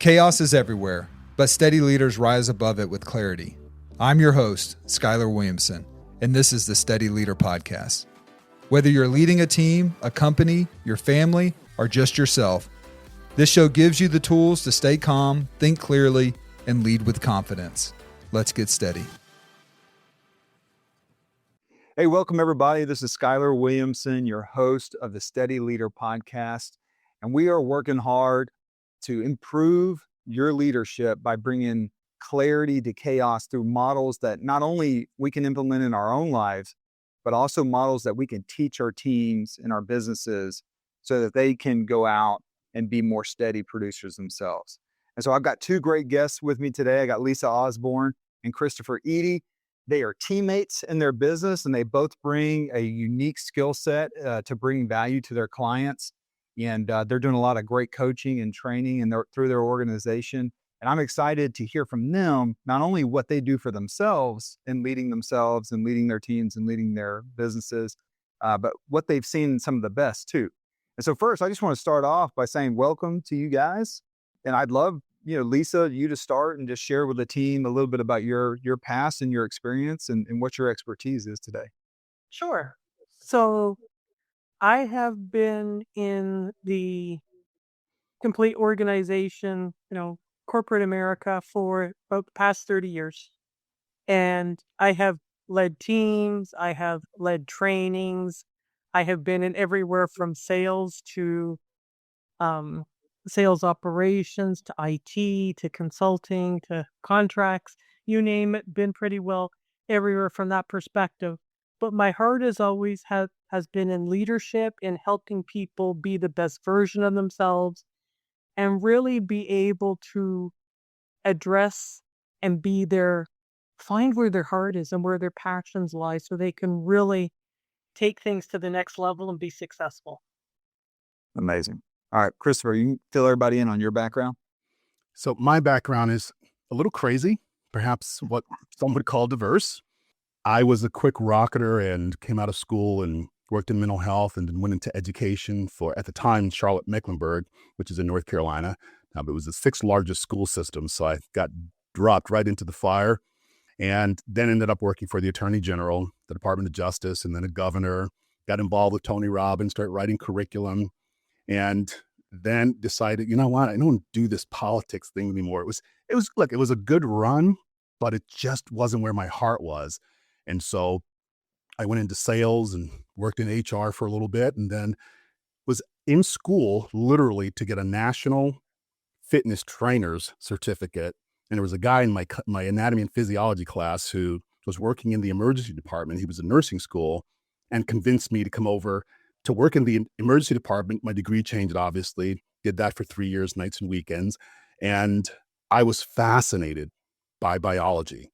Chaos is everywhere, but steady leaders rise above it with clarity. I'm your host, Schuyler Williamson, and this is the Steady Leader Podcast. Whether you're leading a team, a company, your family, or just yourself, this show gives you the tools to stay calm, think clearly, and lead with confidence. Let's get steady. Hey, welcome everybody. This is Schuyler Williamson, your host of the Steady Leader Podcast, and we are working hard to improve your leadership by bringing clarity to chaos through models that not only we can implement in our own lives, but also models that we can teach our teams and our businesses so that they can go out and be more steady producers themselves. And so I've got two great guests with me today. I got Lisa Oborne and Christopher Eaddy. They are teammates in their business, and they both bring a unique skill set to bring value to their clients. And they're doing a lot of great coaching and training through their organization. And I'm excited to hear from them, not only what they do for themselves and leading their teams and leading their businesses, but what they've seen some of the best too. And so first, I just want to start off by saying welcome to you guys. And I'd love, Lisa, you to start and just share with the team a little bit about your past and your experience and what your expertise is today. Sure. So I have been in the complete organization, corporate America for about the past 30 years. And I have led teams, I have led trainings, I have been in everywhere from sales to sales operations to IT to consulting to contracts, you name it, been pretty well everywhere from that perspective. But my heart has always has been in leadership, in helping people be the best version of themselves and really be able to address and find where their heart is and where their passions lie so they can really take things to the next level and be successful. Amazing. All right, Christopher, you can fill everybody in on your background. So my background is a little crazy, perhaps what some would call diverse. I was a quick rocketer and came out of school and worked in mental health and then went into education for, at the time, Charlotte-Mecklenburg, which is in North Carolina. It was the sixth largest school system, so I got dropped right into the fire and then ended up working for the Attorney General, the Department of Justice, and then a governor, got involved with Tony Robbins, started writing curriculum, and then decided, you know what, I don't do this politics thing anymore. It was a good run, but it just wasn't where my heart was. And so I went into sales and worked in HR for a little bit, and then was in school literally to get a national fitness trainer's certificate. And there was a guy in my anatomy and physiology class who was working in the emergency department. He was in nursing school and convinced me to come over to work in the emergency department. My degree changed, obviously. Did that for 3 years, nights and weekends. And I was fascinated by biology,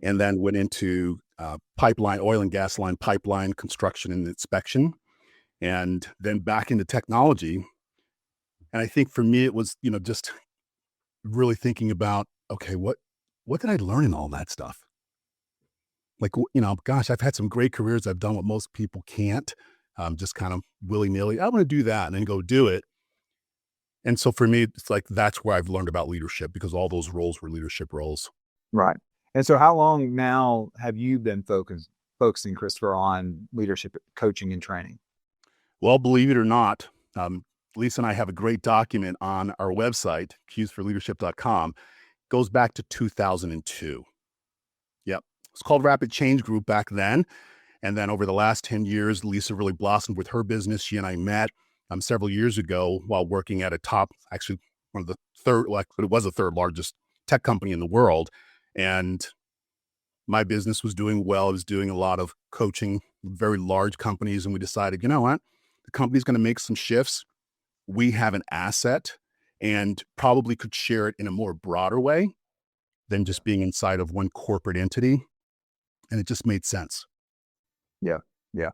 and then went into pipeline, oil and gas line pipeline construction and inspection, and then back into technology. And I think for me, it was, just really thinking about, okay, what did I learn in all that stuff? Like, gosh, I've had some great careers. I've done what most people can't, just kind of willy-nilly. I want to do that and then go do it. And so for me, it's like, that's where I've learned about leadership, because all those roles were leadership roles. Right. And so how long now have you been focusing, Christopher, on leadership coaching and training? Well, believe it or not, Lisa and I have a great document on our website, cuesforleadership.com. Goes back to 2002. Yep. It's called Rapid Change Group back then. And then over the last 10 years, Lisa really blossomed with her business. She and I met several years ago while working at actually one of the it was the third largest tech company in the world. And my business was doing well. I was doing a lot of coaching, very large companies. And we decided, you know what? The company's going to make some shifts. We have an asset and probably could share it in a more broader way than just being inside of one corporate entity. And it just made sense. Yeah. Yeah.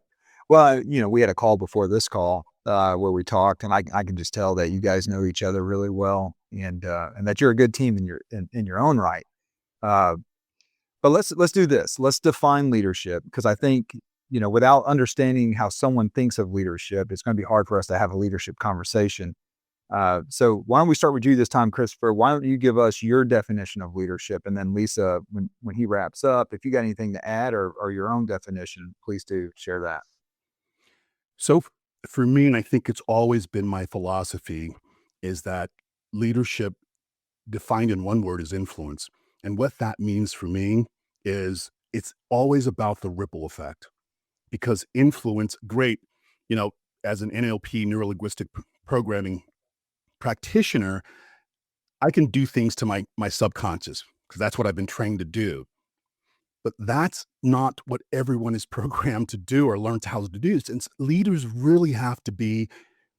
Well, we had a call before this call where we talked, and I can just tell that you guys know each other really well, and that you're a good team in your own right. But let's do this. Let's define leadership, because I think, without understanding how someone thinks of leadership, it's going to be hard for us to have a leadership conversation. So why don't we start with you this time, Christopher? Why don't you give us your definition of leadership? And then Lisa, when he wraps up, if you got anything to add or your own definition, please do share that. So for me, and I think it's always been my philosophy, is that leadership defined in one word is influence. And what that means for me is it's always about the ripple effect, because influence, great, as an NLP, neuro-linguistic programming practitioner, I can do things to my subconscious because that's what I've been trained to do. But that's not what everyone is programmed to do or learned how to do. Since leaders really have to be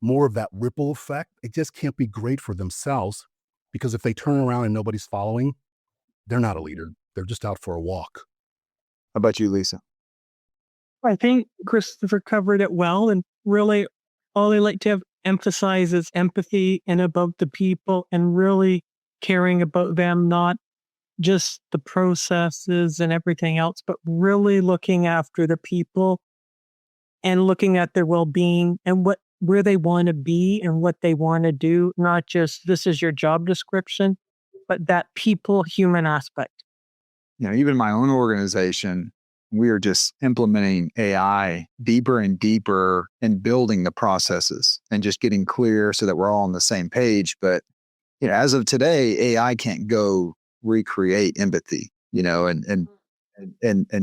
more of that ripple effect, it just can't be great for themselves, because if they turn around and nobody's following, they're not a leader. They're just out for a walk. How about you, Lisa? I think Christopher covered it well, and really all I like to have emphasize is empathy and about the people and really caring about them, not just the processes and everything else, but really looking after the people and looking at their well-being and where they want to be and what they want to do, not just this is your job description, but that people human aspect. Even my own organization, we are just implementing AI deeper and deeper and building the processes and just getting clear so that we're all on the same page. But as of today, AI can't go recreate empathy, and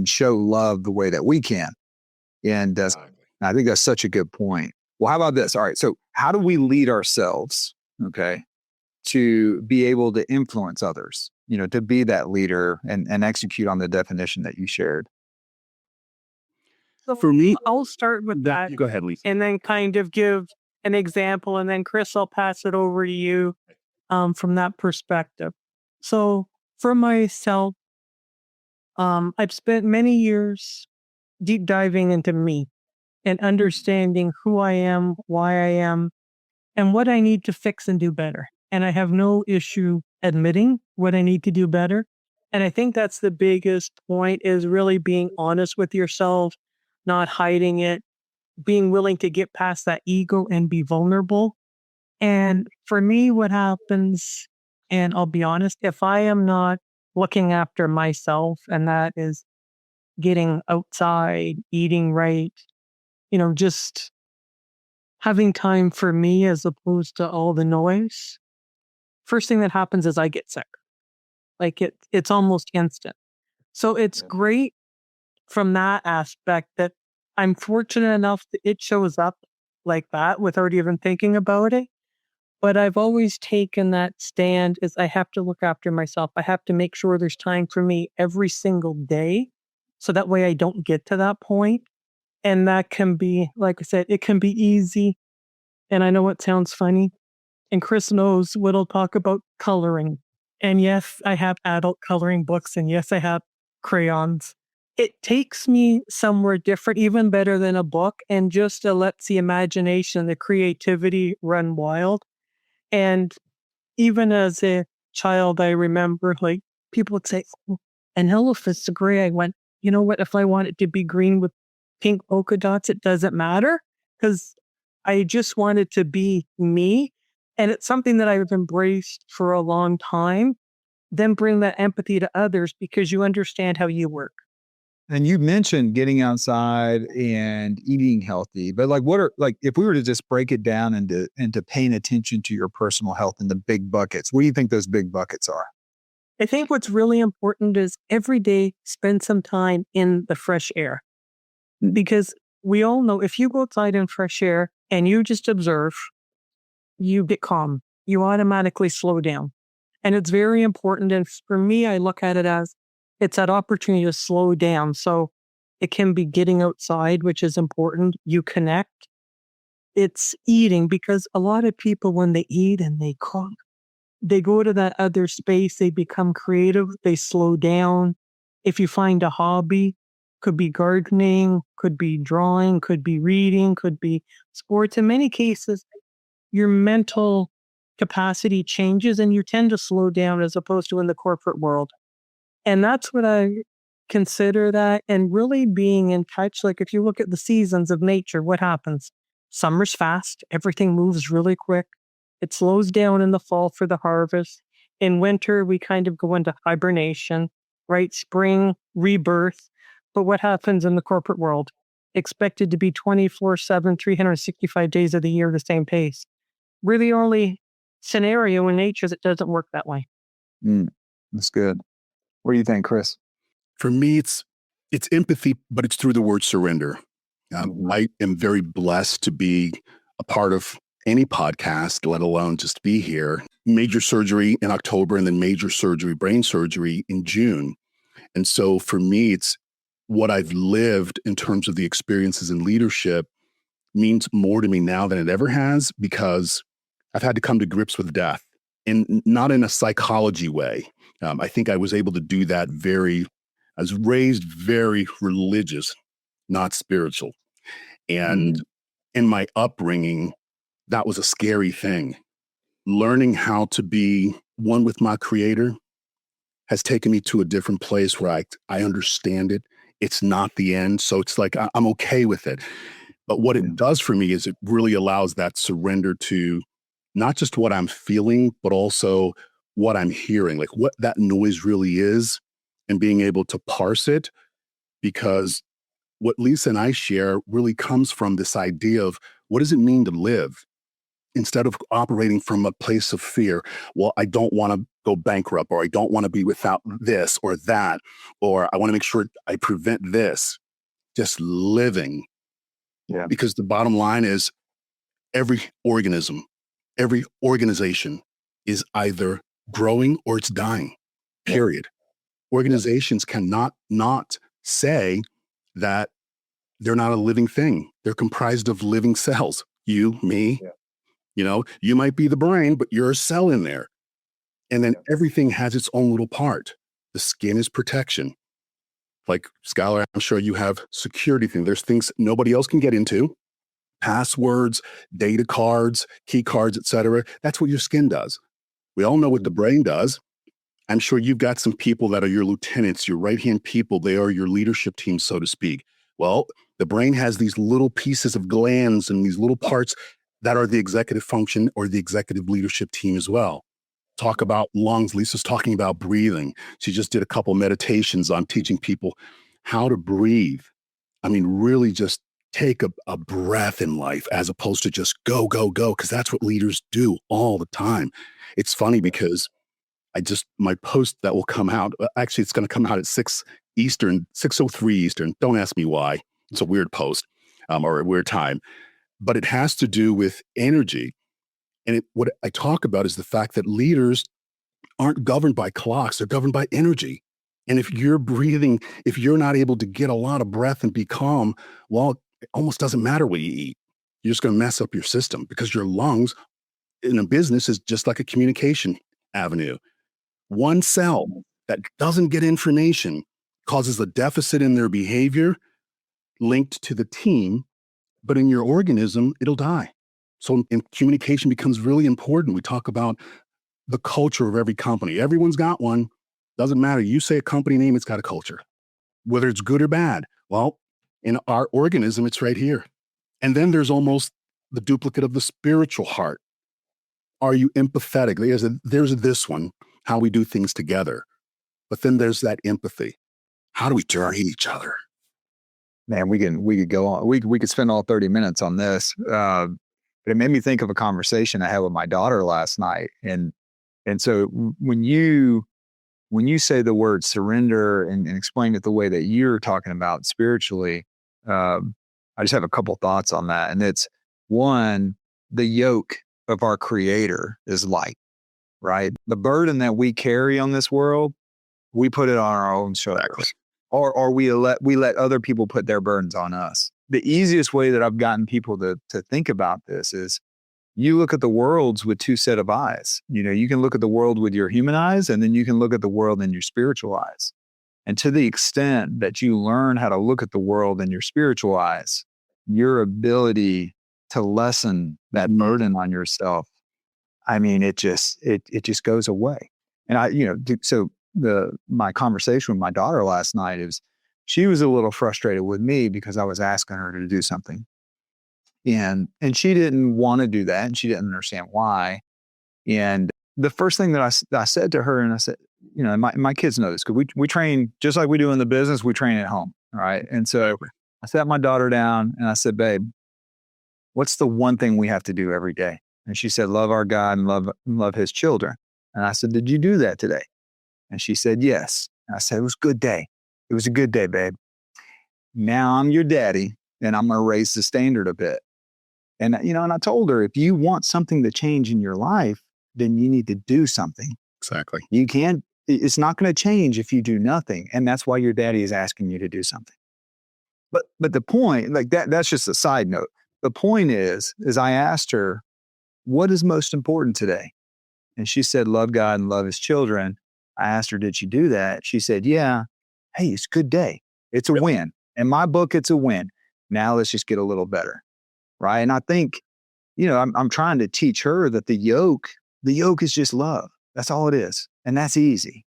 show love the way that we can. And I think that's such a good point. Well, how about this? All right. So how do we lead ourselves, okay, to be able to influence others, to be that leader and execute on the definition that you shared? So For me, I'll start with that. Go ahead, Lisa. And then kind of give an example. And then Chris, I'll pass it over to you from that perspective. So for myself, I've spent many years deep diving into me and understanding who I am, why I am, and what I need to fix and do better. And I have no issue admitting what I need to do better. And I think that's the biggest point, is really being honest with yourself, not hiding it, being willing to get past that ego and be vulnerable. And for me, what happens, and I'll be honest, if I am not looking after myself, and that is getting outside, eating right, just having time for me as opposed to all the noise, first thing that happens is I get sick. Like it's almost instant. So it's great from that aspect that I'm fortunate enough that it shows up like that without even thinking about it. But I've always taken that stand, is I have to look after myself. I have to make sure there's time for me every single day. So that way I don't get to that point. And that can be, like I said, it can be easy. And I know it sounds funny. And Chris knows what I'll talk about coloring. And yes, I have adult coloring books. And yes, I have crayons. It takes me somewhere different, even better than a book. And just lets the imagination, the creativity run wild. And even as a child, I remember people would say, "Oh, an elephant's gray." I went, you know what? If I want it to be green with pink polka dots, it doesn't matter, because I just wanted to be me. And it's something that I've embraced for a long time. Then bring that empathy to others because you understand how you work. And you mentioned getting outside and eating healthy, but if we were to just break it down into paying attention to your personal health in the big buckets, what do you think those big buckets are? I think what's really important is every day spend some time in the fresh air, because we all know if you go outside in fresh air and you just observe, you get calm. You automatically slow down. And it's very important. And for me, I look at it as it's that opportunity to slow down. So it can be getting outside, which is important. You connect. It's eating, because a lot of people, when they eat and they cook, they go to that other space. They become creative. They slow down. If you find a hobby, could be gardening, could be drawing, could be reading, could be sports. In many cases, your mental capacity changes and you tend to slow down as opposed to in the corporate world. And that's what I consider that. And really being in touch. Like if you look at the seasons of nature, what happens? Summer's fast. Everything moves really quick. It slows down in the fall for the harvest. In winter, we kind of go into hibernation, right? Spring, rebirth. But what happens in the corporate world? Expected to be 24/7, 365 days of the year, the same pace. We're the only scenario in nature that doesn't work that way. That's good. What do you think, Chris? For me, it's empathy, but it's through the word surrender. I am very blessed to be a part of any podcast, let alone just be here. Major surgery in October and then major surgery, brain surgery in June. And so for me, it's what I've lived in terms of the experiences in leadership means more to me now than it ever has, because I've had to come to grips with death, and not in a psychology way. I think I was able to do that I was raised very religious, not spiritual. And in my upbringing, that was a scary thing. Learning how to be one with my creator has taken me to a different place where I understand it. It's not the end. So it's like, I'm okay with it. But what it does for me is it really allows that surrender to not just what I'm feeling, but also what I'm hearing, like what that noise really is, and being able to parse it. Because what Lisa and I share really comes from this idea of what does it mean to live? Instead of operating from a place of fear, well, I don't want to go bankrupt, or I don't want to be without this or that, or I want to make sure I prevent this. Just living. Yeah. Because the bottom line is every organism, every organization is either growing or it's dying, period. Organizations cannot not say that they're not a living thing. They're comprised of living cells. You, me, you might be the brain, but you're a cell in there. And then everything has its own little part. The skin is protection. Like Schuyler, I'm sure you have security things. There's things nobody else can get into. Passwords, data cards, key cards, etc. That's what your skin does. We all know what the brain does. I'm sure you've got some people that are your lieutenants, your right-hand people. They are your leadership team, so to speak. Well, the brain has these little pieces of glands and these little parts that are the executive function or the executive leadership team as well. Talk about lungs. Lisa's talking about breathing. She just did a couple meditations on teaching people how to breathe. I mean, really just take a breath in life as opposed to just go, go, go, because that's what leaders do all the time. It's funny because my post that will come out, actually, it's going to come out at 6 Eastern, 6:03 Eastern. Don't ask me why. It's a weird post or a weird time, but it has to do with energy. And what I talk about is the fact that leaders aren't governed by clocks, they're governed by energy. And if you're breathing, if you're not able to get a lot of breath and be calm, well, it almost doesn't matter what you eat. You're just going to mess up your system, because your lungs in a business is just like a communication avenue. One cell that doesn't get information causes a deficit in their behavior linked to the team, but in your organism, it'll die. So communication becomes really important. We talk about the culture of every company. Everyone's got one. Doesn't matter. You say a company name, it's got a culture, whether it's good or bad. Well, in our organism, it's right here. And then there's almost the duplicate of the spiritual heart. Are you empathetic? There's this one, how we do things together. But then there's that empathy. How do we train each other? Man, we could go on. We could spend all 30 minutes on this. But it made me think of a conversation I had with my daughter last night. And so when you say the word surrender and explain it the way that you're talking about spiritually, I just have a couple thoughts on that. And it's one, the yoke of our creator is light, right? The burden that we carry on this world, we put it on our own shoulders, or we let other people put their burdens on us. The easiest way that I've gotten people to think about this is you look at the worlds with two set of eyes. You can look at the world with your human eyes, and then you can look at the world in your spiritual eyes. And to the extent that you learn how to look at the world in your spiritual eyes, your ability to lessen that burden on yourself, I mean, it just goes away. And my conversation with my daughter last night is she was a little frustrated with me because I was asking her to do something. And she didn't want to do that, and she didn't understand why. And the first thing that I said to her, and I said, my kids know this because we train just like we do in the business, we train at home. All right. And so I sat my daughter down and I said, babe, what's the one thing we have to do every day? And she said, love our God and love his children. And I said, did you do that today? And she said, yes. And I said, it was a good day. It was a good day, babe. Now I'm your daddy and I'm going to raise the standard a bit. And, and I told her, if you want something to change in your life, then you need to do something. Exactly. It's not going to change if you do nothing. And that's why your daddy is asking you to do something. But the point, like that's just a side note. The point is I asked her, what is most important today? And she said, love God and love his children. I asked her, did she do that? She said, yeah. Hey, it's a good day. It's a win. In my book, it's a win. Now let's just get a little better. Right. And I think, I'm trying to teach her that the yoke is just love. That's all it is. And that's easy.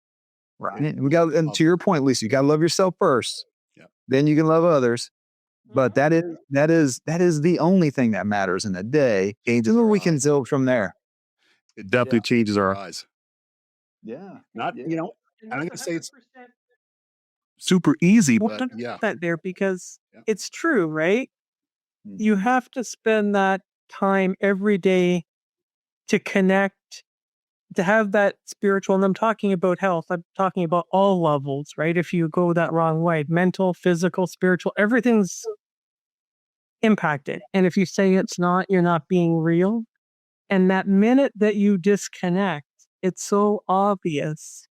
Right. And to your point, Lisa, you got to love yourself first. Yeah. Then you can love others. But that is the only thing that matters in a day. And we can build from there. It definitely changes our eyes. Yeah. I'm not going to say it's super easy, but that there because it's true, right? Mm-hmm. You have to spend that time every day to connect, to have that spiritual, and I'm talking about health, I'm talking about all levels, right? If you go that wrong way, mental, physical, spiritual, everything's impacted. And if you say it's not, you're not being real. And that minute that you disconnect, it's so obvious.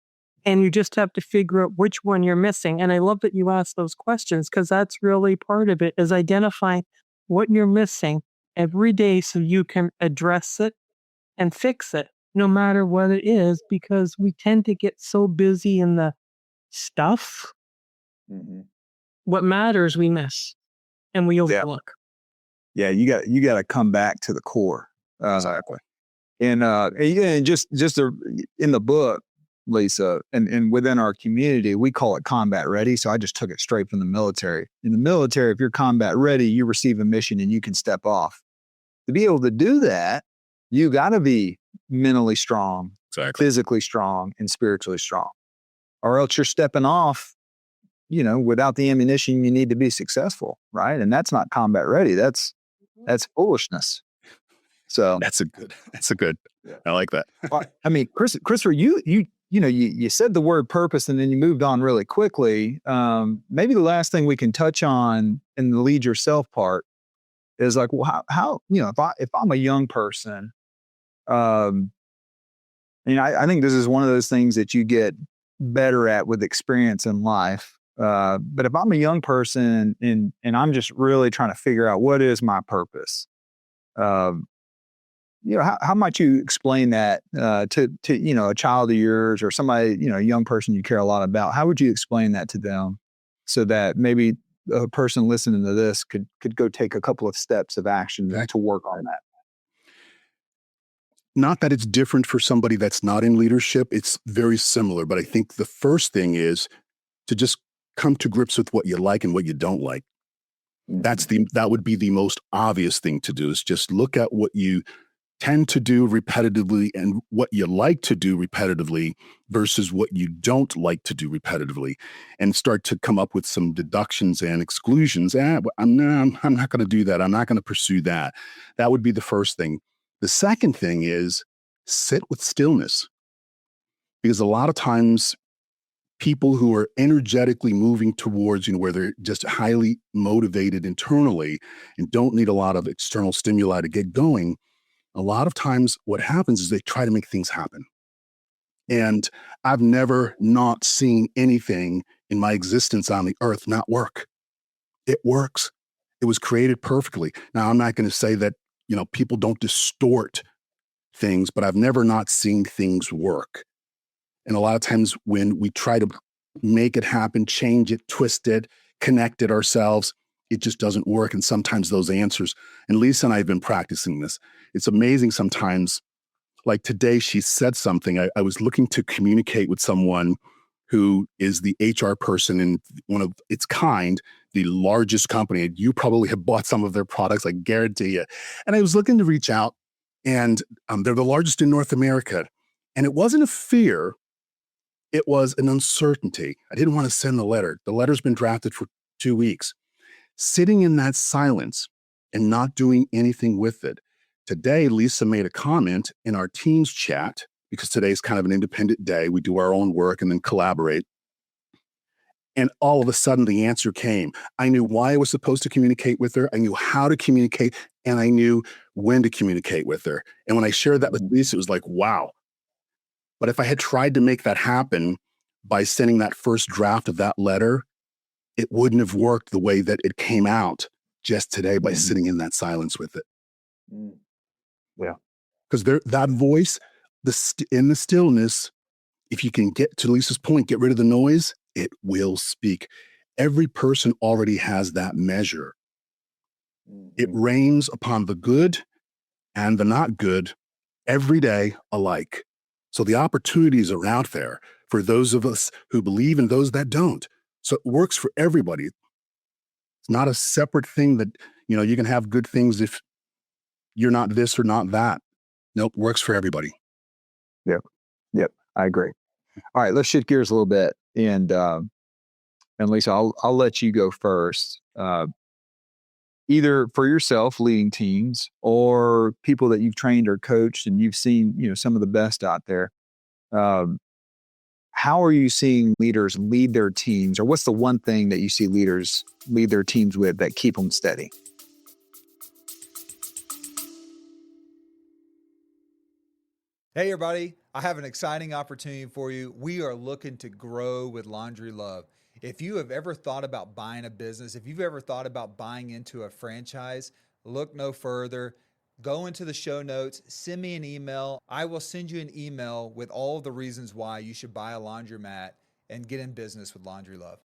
And you just have to figure out which one you're missing. And I love that you asked those questions because that's really part of it, is identifying what you're missing every day so you can address it and fix it, no matter what it is, because we tend to get so busy in the stuff. Mm-hmm. What matters we miss and we overlook. Yeah, you got to come back to the core. Exactly. And just in the book, Lisa, and within our community, we call it combat ready. So I just took it straight from the military. In the military, if you're combat ready, you receive a mission and you can step off. To be able to do that, you got to be mentally strong, physically strong, and spiritually strong, or else you're stepping off, without the ammunition you need to be successful, right? And that's not combat ready. That's foolishness. So that's a good. I like that. I mean, Christopher, you said the word purpose and then you moved on really quickly. Maybe the last thing we can touch on in the lead yourself part is like, well, how if I'm a young person, I think this is one of those things that you get better at with experience in life. But if I'm a young person and I'm just really trying to figure out what is my purpose, how might you explain that to a child of yours or somebody, a young person you care a lot about? How would you explain that to them so that maybe a person listening to this could go take a couple of steps of action to work on that? Not that it's different for somebody that's not in leadership. It's very similar. But I think the first thing is to just come to grips with what you like and what you don't like. That would be the most obvious thing to do, is just look at what you tend to do repetitively and what you like to do repetitively versus what you don't like to do repetitively, and start to come up with some deductions and exclusions. I'm not going to do that. I'm not going to pursue that. That would be the first thing. The second thing is sit with stillness, because a lot of times people who are energetically moving towards, where they're just highly motivated internally and don't need a lot of external stimuli to get going, a lot of times what happens is they try to make things happen. And I've never not seen anything in my existence on the earth not work. It works. It was created perfectly. Now, I'm not going to say that, people don't distort things, but I've never not seen things work. And a lot of times when we try to make it happen, change it, twist it, connect it ourselves, it just doesn't work. And sometimes those answers, and Lisa and I have been practicing this. It's amazing sometimes. Like today, she said something. I was looking to communicate with someone who is the HR person in one of its kind, the largest company. You probably have bought some of their products, I guarantee you. And I was looking to reach out And they're the largest in North America. And it wasn't a fear, it was an uncertainty. I didn't want to send the letter. The letter's been drafted for 2 weeks. Sitting in that silence and not doing anything with it. Today, Lisa made a comment in our Teams chat, because today's kind of an independent day. We do our own work and then collaborate. And all of a sudden, the answer came. I knew why I was supposed to communicate with her. I knew how to communicate, and I knew when to communicate with her. And when I shared that with Lisa, it was like, wow. But if I had tried to make that happen by sending that first draft of that letter, it wouldn't have worked the way that it came out just today by sitting in that silence with it. Yeah. Because that voice, in the stillness, if you can get to Lisa's point, get rid of the noise, it will speak. Every person already has that measure. It rains upon the good and the not good every day alike. So the opportunities are out there for those of us who believe and those that don't. So it works for everybody. It's not a separate thing that, you can have good things if you're not this or not that. Nope, works for everybody. Yep, I agree. All right, let's shift gears a little bit, and Lisa, I'll let you go first. Either for yourself leading teams or people that you've trained or coached and you've seen, some of the best out there. How are you seeing leaders lead their teams, or what's the one thing that you see leaders lead their teams with that keep them steady? Hey everybody, I have an exciting opportunity for you. We are looking to grow with Laundry Love. If you have ever thought about buying a business, if you've ever thought about buying into a franchise, look no further. Go into the show notes, send me an email. I will send you an email with all the reasons why you should buy a laundromat and get in business with Laundry Love.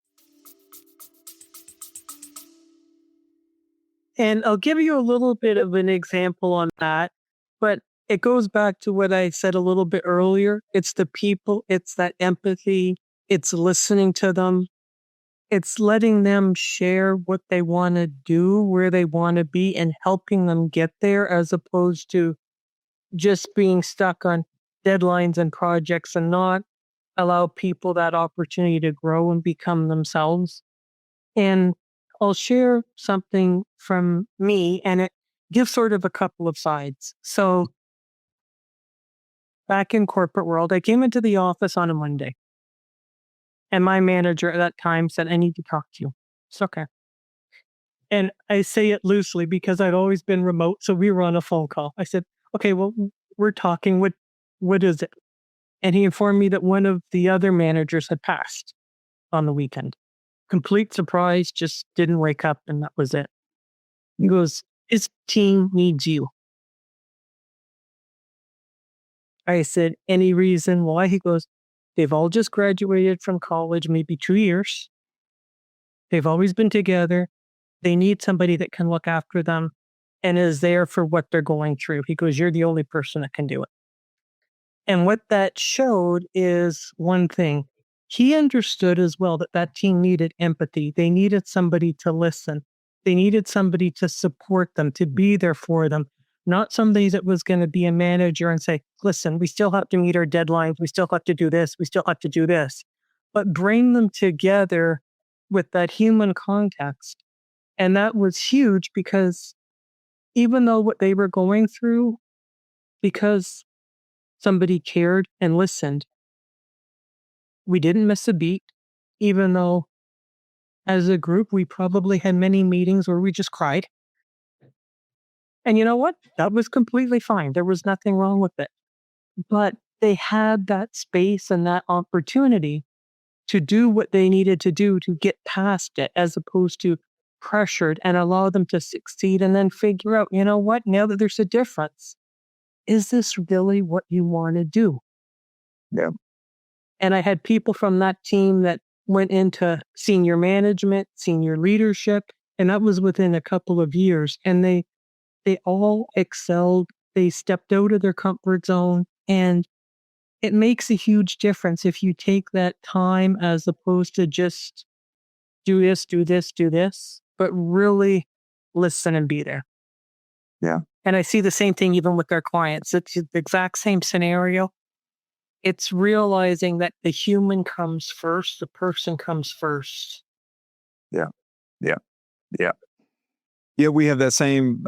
And I'll give you a little bit of an example on that, but it goes back to what I said a little bit earlier. It's the people, it's that empathy, it's listening to them, it's letting them share what they want to do, where they want to be, and helping them get there, as opposed to just being stuck on deadlines and projects and not allow people that opportunity to grow and become themselves. And I'll share something from me, and it gives sort of a couple of sides. So back in corporate world, I came into the office on a Monday, and my manager at that time said, "I need to talk to you." It's okay. And I say it loosely because I'd always been remote, so we were on a phone call. I said, "Okay, well, we're talking. What is it?" And he informed me that one of the other managers had passed on the weekend. Complete surprise, just didn't wake up, and that was it. He goes, "His team needs you." I said, "Any reason why?" He goes, "They've all just graduated from college, maybe 2 years. They've always been together. They need somebody that can look after them and is there for what they're going through." He goes, "You're the only person that can do it." And what that showed is one thing. He understood as well that that team needed empathy. They needed somebody to listen. They needed somebody to support them, to be there for them, not somebody that was going to be a manager and say, "Listen, we still have to meet our deadlines. We still have to do this. We still have to do this." But bring them together with that human context. And that was huge because even though what they were going through, because somebody cared and listened, we didn't miss a beat, even though as a group, we probably had many meetings where we just cried. And you know what? That was completely fine. There was nothing wrong with it. But they had that space and that opportunity to do what they needed to do to get past it, as opposed to pressured, and allow them to succeed and then figure out, you know what, now that there's a difference, is this really what you want to do? Yeah. And I had people from that team that went into senior management, senior leadership, and that was within a couple of years. And they all excelled. They stepped out of their comfort zone, and it makes a huge difference if you take that time, as opposed to just do this, do this, do this, but really listen and be there. Yeah. And I see the same thing even with our clients. It's the exact same scenario. It's realizing that the human comes first, the person comes first. Yeah. Yeah, we have that same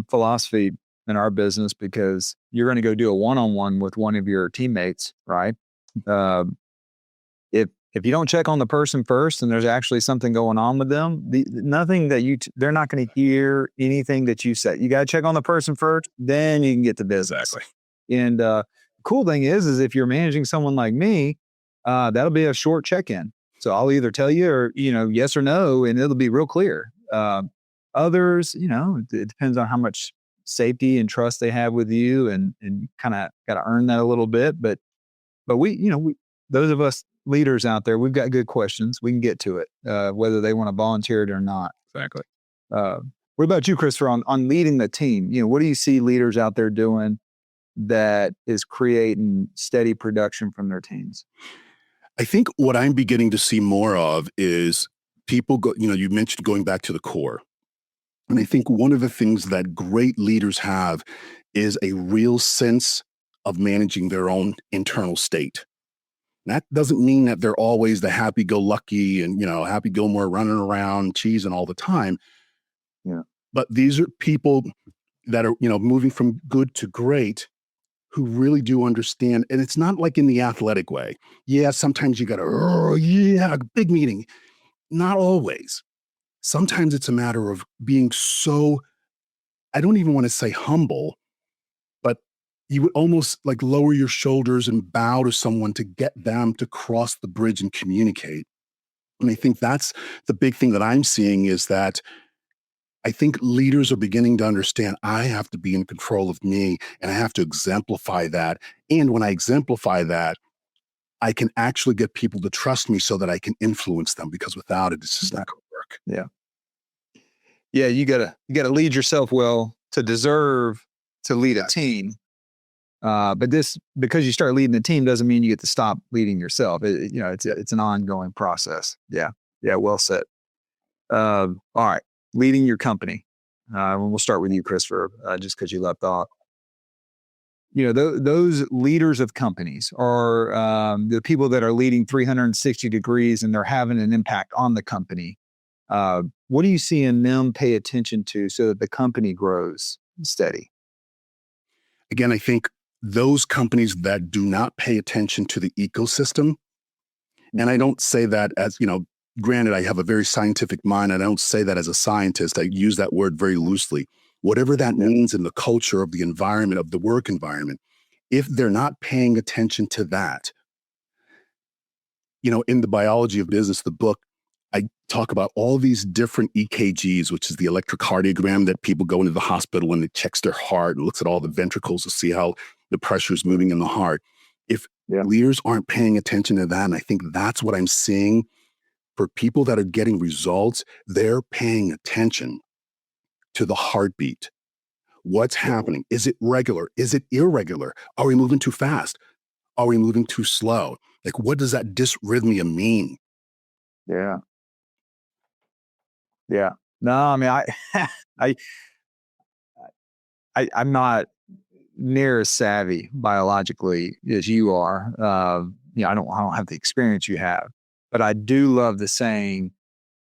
philosophy in our business because you're going to go do a one-on-one with one of your teammates, right? Uh, if you don't check on the person first and there's actually something going on with them, nothing that they're not going to hear anything that you say. You got to check on the person first, then you can get to business. Exactly. And cool thing is if you're managing someone like me, that'll be a short check-in. So I'll either tell you or, yes or no, and it'll be real clear. Others, it depends on how much safety and trust they have with you and kind of got to earn that a little bit. But we, those of us leaders out there, we've got good questions. We can get to it, whether they want to volunteer it or not. Exactly. What about you, Christopher, on leading the team? What do you see leaders out there doing that is creating steady production from their teams? I think what I'm beginning to see more of is people you mentioned going back to the core. And I think one of the things that great leaders have is a real sense of managing their own internal state. That doesn't mean that they're always the happy-go-lucky and, Happy Gilmore running around cheesing all the time. Yeah. But these are people that are, moving from good to great who really do understand. And it's not like in the athletic way. Yeah, sometimes you got to, big meeting. Not always. Sometimes it's a matter of being so, I don't even want to say humble, but you would almost like lower your shoulders and bow to someone to get them to cross the bridge and communicate. And I think that's the big thing that I'm seeing is that I think leaders are beginning to understand I have to be in control of me and I have to exemplify that. And when I exemplify that, I can actually get people to trust me so that I can influence them because without it, it's just not going to work. Yeah. Yeah. You gotta lead yourself well to deserve to lead a team. But because you start leading a team doesn't mean you get to stop leading yourself. It's an ongoing process. Yeah. Yeah. Well said. All right. Leading your company. We'll start with you, Christopher, just because you left off. Those leaders of companies are the people that are leading 360 degrees and they're having an impact on the company. What do you see in them pay attention to so that the company grows steady? Again, I think those companies that do not pay attention to the ecosystem, and I don't say that as, granted, I have a very scientific mind. I don't say that as a scientist. I use that word very loosely. Whatever that means in the culture of the environment, of the work environment, if they're not paying attention to that, in the biology of business, the book, I talk about all these different EKGs, which is the electrocardiogram that people go into the hospital and it checks their heart and looks at all the ventricles to see how the pressure is moving in the heart. If leaders aren't paying attention to that, and I think that's what I'm seeing for people that are getting results, they're paying attention to the heartbeat. What's happening? Is it regular? Is it irregular? Are we moving too fast? Are we moving too slow? Like, what does that dysrhythmia mean? Yeah. Yeah. No, I mean, I'm not near as savvy biologically as you are. I don't have the experience you have, but I do love the saying,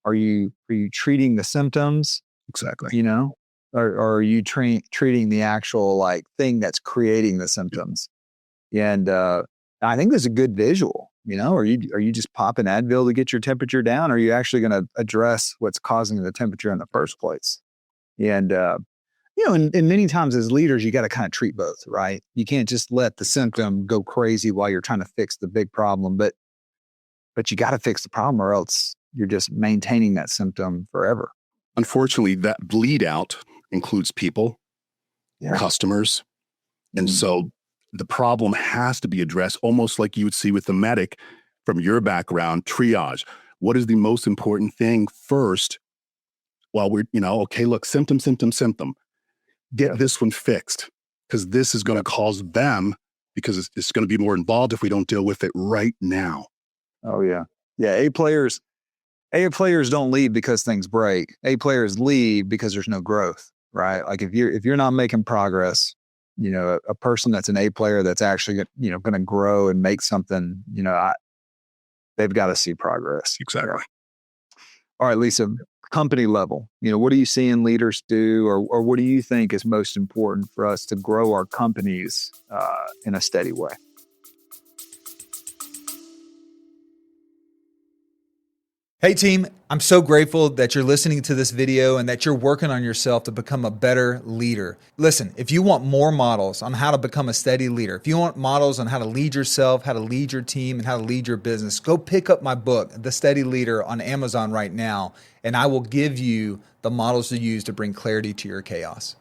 are you treating the symptoms? Exactly. Or are you treating the actual thing that's creating the symptoms? And I think there's a good visual. Are you just popping Advil to get your temperature down? Or are you actually going to address what's causing the temperature in the first place? And and many times as leaders, you got to kind of treat both, right? You can't just let the symptom go crazy while you're trying to fix the big problem, but you got to fix the problem or else you're just maintaining that symptom forever. Unfortunately, that bleed out includes people, customers. And so the problem has to be addressed almost like you would see with the medic from your background, triage. What is the most important thing first while we're, okay, look, symptom. Get this one fixed because this is going to cause them because it's going to be more involved if we don't deal with it right now. Oh, yeah. Yeah. A players don't leave because things break. A players leave because there's no growth. right? Like if you're not making progress, a person that's an A player that's actually, going to grow and make something, they've got to see progress. Exactly. Yeah. All right, Lisa, company level, what are you seeing leaders do, or what do you think is most important for us to grow our companies in a steady way? Hey team, I'm so grateful that you're listening to this video and that you're working on yourself to become a better leader. Listen, if you want more models on how to become a steady leader, if you want models on how to lead yourself, how to lead your team, and how to lead your business, go pick up my book, The Steady Leader, on Amazon right now, and I will give you the models to use to bring clarity to your chaos.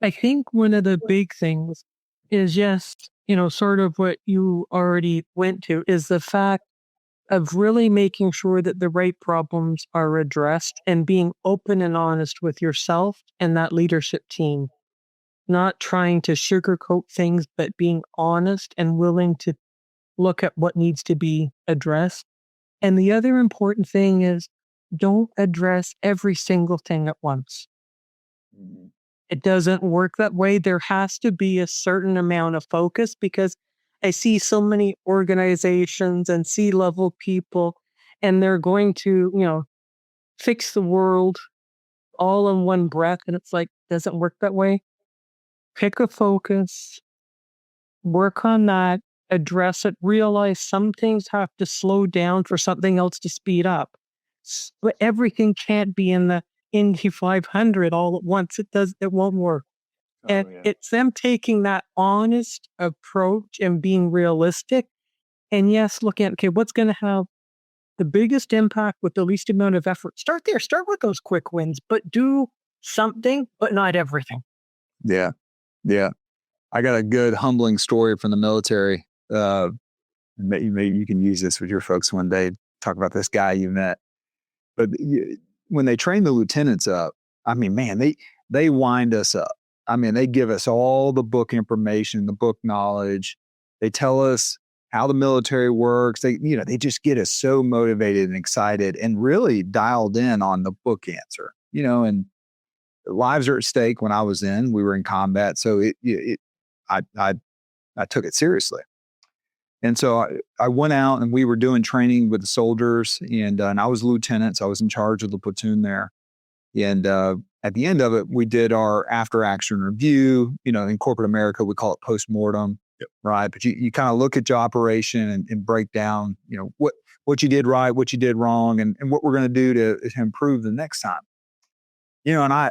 I think one of the big things is just, sort of what you already went to, is the fact of really making sure that the right problems are addressed and being open and honest with yourself and that leadership team. Not trying to sugarcoat things, but being honest and willing to look at what needs to be addressed. And the other important thing is don't address every single thing at once. It doesn't work that way. There has to be a certain amount of focus, because I see so many organizations and C-level people, and they're going to, fix the world all in one breath. And it's like, doesn't work that way. Pick a focus, work on that, address it, realize some things have to slow down for something else to speed up. But everything can't be in the Indy 500 all at once. It won't work. And it's them taking that honest approach and being realistic. And yes, look at, okay, what's going to have the biggest impact with the least amount of effort? Start there. Start with those quick wins, but do something, but not everything. Yeah. Yeah. I got a good humbling story from the military. Maybe you can use this with your folks one day. Talk about this guy you met. But when they train the lieutenants up, I mean, man, they wind us up. I mean, they give us all the book information, the book knowledge. They tell us how the military works. They just get us so motivated and excited and really dialed in on the book answer. And lives are at stake. When I was we were in combat, so I took it seriously. And so I went out and we were doing training with the soldiers, and I was a lieutenant, so I was in charge of the platoon there. And at the end of it, we did our after action review. In corporate America, we call it post-mortem, right? But you kind of look at your operation and break down, what you did right, what you did wrong, and what we're going to do to improve the next time. And I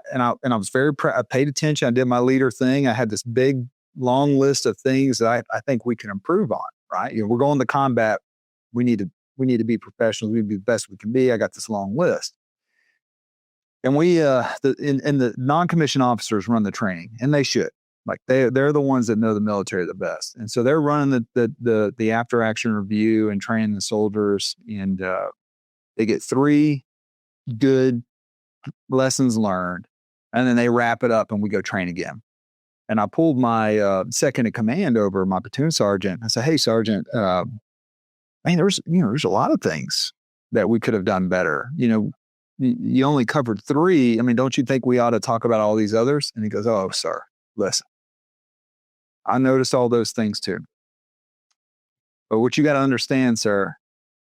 was very I paid attention. I did my leader thing. I had this big, long list of things that I think we can improve on. Right? We're going to combat. We need to be professionals. We need to be the best we can be. I got this long list. And we, the non-commissioned officers run the training, and they should. Like they're the ones that know the military the best, and so they're running the after action review and training the soldiers, and they get 3 good lessons learned, and then they wrap it up, and we go train again. And I pulled my second in command over, my platoon sergeant. I said, "Hey, Sergeant, man, there's a lot of things that we could have done better. You only covered 3. I mean, don't you think we ought to talk about all these others?" And he goes, "Oh, sir, listen, I noticed all those things too. But what you got to understand, sir,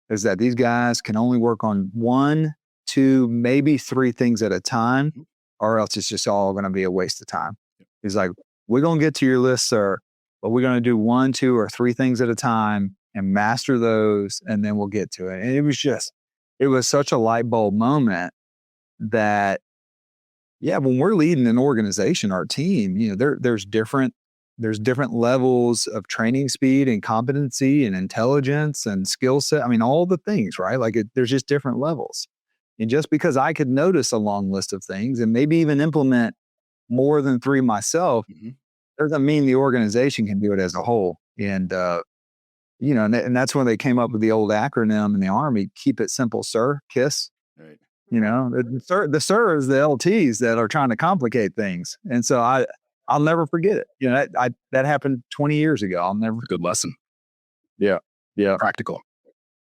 is that these guys can only work on 1, 2, maybe 3 things at a time, or else it's just all going to be a waste of time." He's like, "We're going to get to your list, sir, but we're going to do 1, 2, or 3 things at a time and master those, and then we'll get to it." And it was such a light bulb moment that, when we're leading an organization, our team, there's different levels of training speed and competency and intelligence and skill set. I mean, all the things, right? Like there's just different levels. And just because I could notice a long list of things and maybe even implement more than 3 myself, doesn't mean the organization can do it as a whole. And, and that's when they came up with the old acronym in the Army: keep it simple, sir, KISS. Right. The sir is the LTs that are trying to complicate things. And so I'll never forget it. That happened 20 years ago. I'll never. Good lesson. Yeah. Yeah. Practical.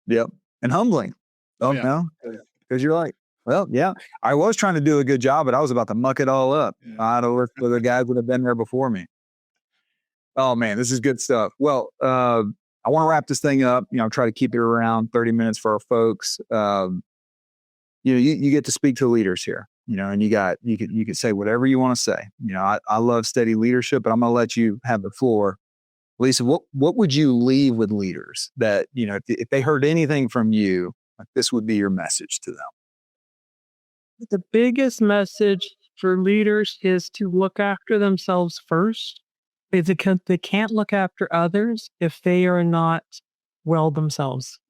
Yep. And humbling. Oh, yeah. Because you're like, Well, yeah, I was trying to do a good job, but I was about to muck it all up. I'd have looked for the guys that have been there before me. Oh man, this is good stuff. Well, I want to wrap this thing up. Try to keep it around 30 minutes for our folks. You get to speak to leaders here. And you can say whatever you want to say. I love steady leadership, but I'm going to let you have the floor. Lisa, what would you leave with leaders that if they heard anything from you, like this would be your message to them? The biggest message for leaders is to look after themselves first, because they can't look after others if they are not well themselves.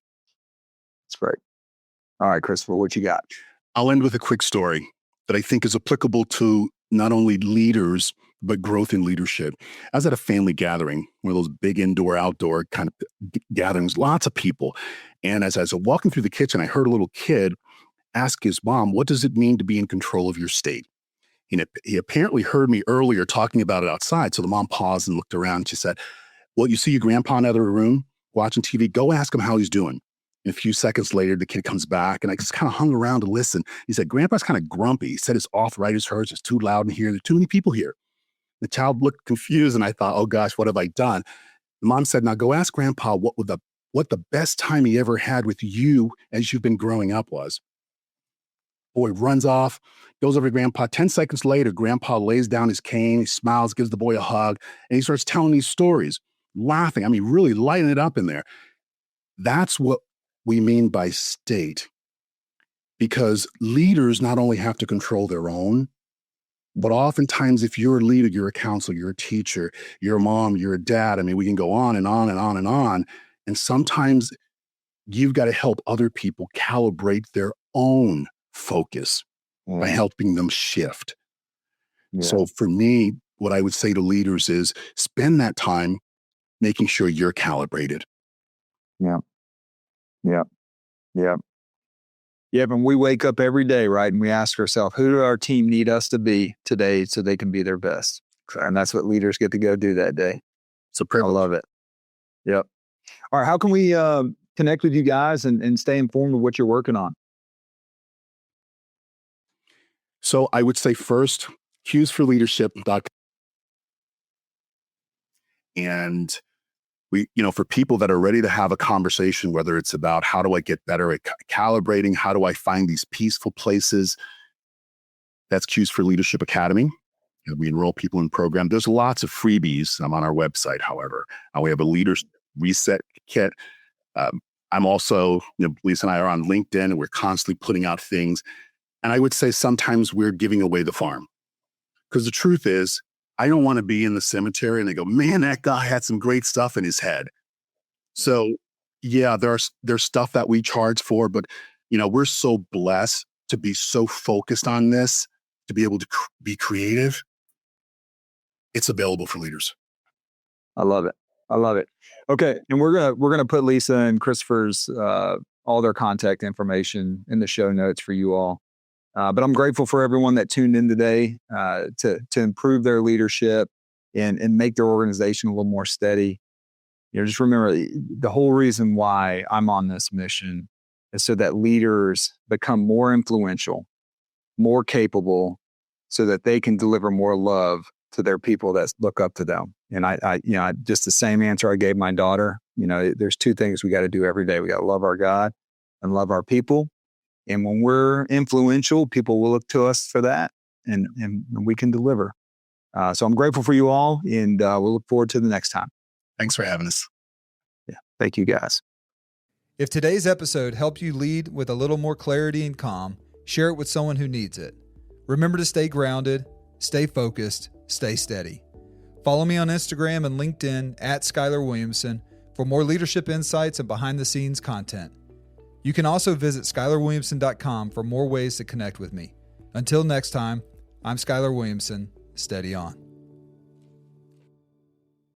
That's great. All right, Christopher, what you got? I'll end with a quick story that I think is applicable to not only leaders, but growth in leadership. I was at a family gathering, one of those big indoor, outdoor kind of gatherings, lots of people. And as I was walking through the kitchen, I heard a little kid ask his mom, what does it mean to be in control of your state? He apparently heard me earlier talking about it outside. So the mom paused and looked around. She said, well, you see your grandpa in the other room watching TV? Go ask him how he's doing. And a few seconds later, the kid comes back, and I just kind of hung around to listen. He said, Grandpa's kind of grumpy. He said his arthritis hurts. It's too loud in here. There are too many people here. The child looked confused, and I thought, oh gosh, what have I done? The mom said, now go ask Grandpa what the best time he ever had with you as you've been growing up was. Boy runs off, goes over to Grandpa. 10 seconds later, Grandpa lays down his cane, he smiles, gives the boy a hug, and he starts telling these stories, laughing. I mean, really lighting it up in there. That's what we mean by state. Because leaders not only have to control their own, but oftentimes if you're a leader, you're a counselor, you're a teacher, you're a mom, you're a dad. I mean, we can go on and on and on and on. And sometimes you've got to help other people calibrate their own focus by helping them shift. Yeah. So for me, what I would say to leaders is spend that time making sure you're calibrated. Yeah. And we wake up every day, right? And we ask ourselves, who do our team need us to be today so they can be their best? And that's what leaders get to go do that day. So I love it. Yep. All right. How can we connect with you guys and stay informed of what you're working on? So I would say first, cuesforleadership.com. And we, for people that are ready to have a conversation, whether it's about how do I get better at calibrating, how do I find these peaceful places, that's Cues for Leadership Academy. We enroll people in the program. There's lots of freebies. I'm on our website, however. We have a leaders reset kit. I'm also, Lisa and I are on LinkedIn, and we're constantly putting out things. And I would say sometimes we're giving away the farm. Because the truth is, I don't want to be in the cemetery and they go, man, that guy had some great stuff in his head. So yeah, there's stuff that we charge for, but we're so blessed to be so focused on this, to be able to be creative. It's available for leaders. I love it. Okay. And we're gonna put Lisa and Christopher's all their contact information in the show notes for you all. But I'm grateful for everyone that tuned in today to improve their leadership and make their organization a little more steady. Just remember the whole reason why I'm on this mission is so that leaders become more influential, more capable, so that they can deliver more love to their people that look up to them. And I just the same answer I gave my daughter. There's two things we got to do every day. We got to love our God and love our people. And when we're influential, people will look to us for that, and we can deliver. So I'm grateful for you all, and we'll look forward to the next time. Thanks for having us. Yeah. Thank you, guys. If today's episode helped you lead with a little more clarity and calm, share it with someone who needs it. Remember to stay grounded, stay focused, stay steady. Follow me on Instagram and LinkedIn at Schuyler Williamson for more leadership insights and behind-the-scenes content. You can also visit SchuylerWilliamson.com for more ways to connect with me. Until next time, I'm Schuyler Williamson. Steady on.